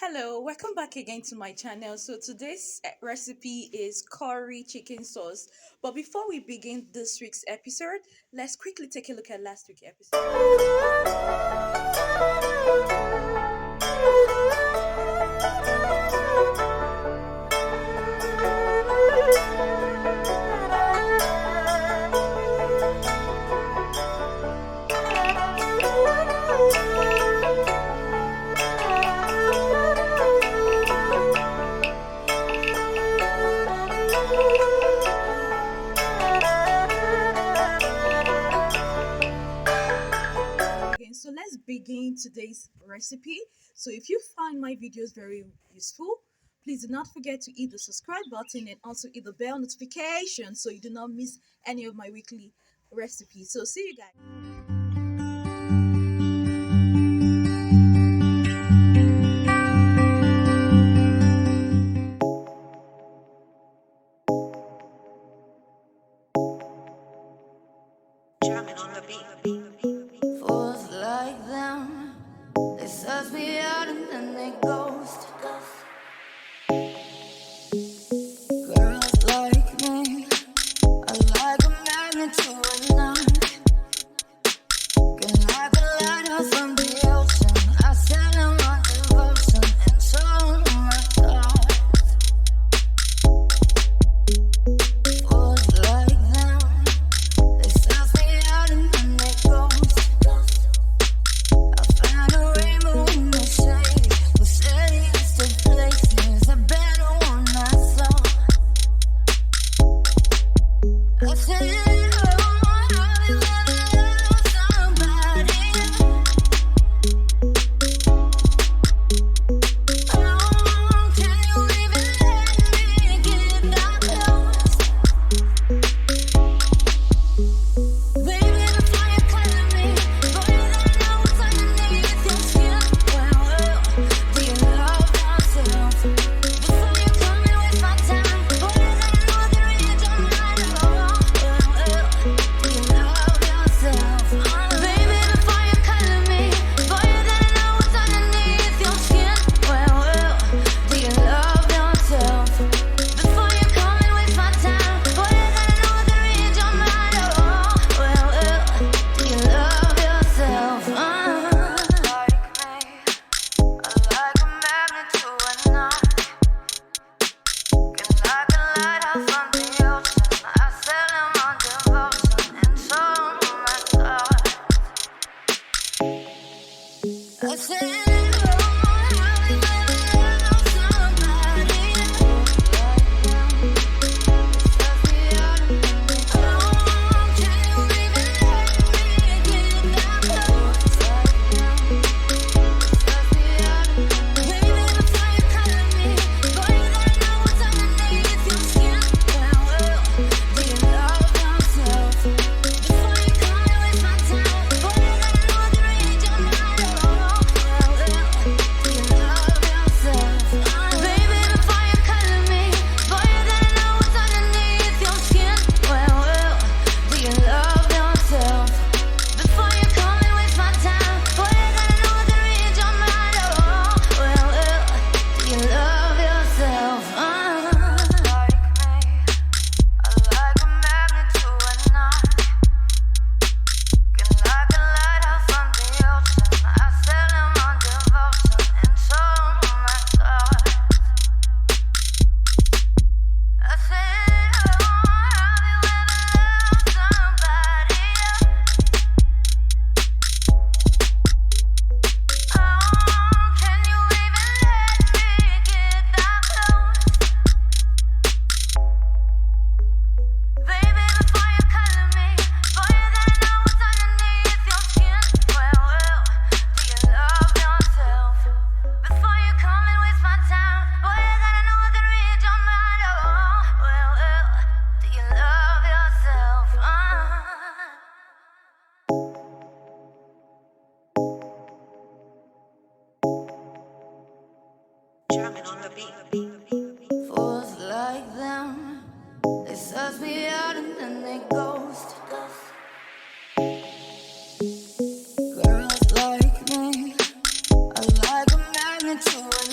Hello, welcome back again to my channel. So today's recipe is curry chicken sauce. But before we begin this week's episode, let's quickly take a look at last week's episode. Okay, so let's begin today's recipe. So if you find my videos very useful, please do not forget to hit the subscribe button and also hit the bell notification so you do not miss any of my weekly recipes. So see you guys. Drumming on the beat. Fools like them, they suss me out and then they ghost. Girls like me, I like a magnet to a knife. Can like a lighthouse from the ocean. I sell them on devotion and so on my thoughts. Fools like them, they suss me out and then they ghost. I found a rainbow in the shade, the shadiest of places, a better one I saw. I said, oh, have you ever loved somebody? Oh, can you even let me get that close? Baby, before you color me, boy, you don't know what's underneath your skin. Well, do you love yourself? Before you come and waste my time, boy, you don't know the read your mind. Well, do you love yourself? Baby, before you color me, boy, you don't know what's underneath your skin. Well, do you love yourself? Before you come and waste my time, boy, you don't know the read your mind. Do you love yourself? Like me, I like a magnet to a knife. Can like a lighthouse from the ocean. I sell them on devotion and so on my thoughts. I said, oh, have you ever loved somebody? Suss me out and then they oh, can you even let me get that close? Suss me out and then they baby, before you color me, boy, you don't know what's underneath your skin. Well, do you love yourself? Before you come and waste my time, boy, you don't know the read your mind. Do you love yourself? Baby, before you color me, boy, you don't know what's underneath your skin. Well, do you love yourself? Before you come and waste my time, boy, you don't know the read your mind. Do you love yourself? Like me, I like a magnet to a knife. Can like a lighthouse from the ocean. I sell them on devotion and so on my thoughts. I said, oh, have you ever loved somebody? Oh, can you even let me get that close? Baby, before you color me, boy, you don't know what's underneath your skin. Well, do you love yourself? Before you come and waste my time, boy, you gotta know I can read your mind. Do you love yourself? Drumming on the beat. Fools like them, they suss me out and then they ghost. Girls like me, I like a magnet to a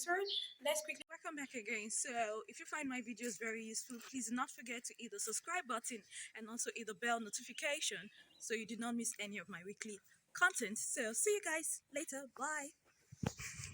answered. Let's quickly welcome back again. So if you find my videos very useful, please do not forget to hit the subscribe button and also hit the bell notification so you do not miss any of my weekly content. So see you guys later. Bye.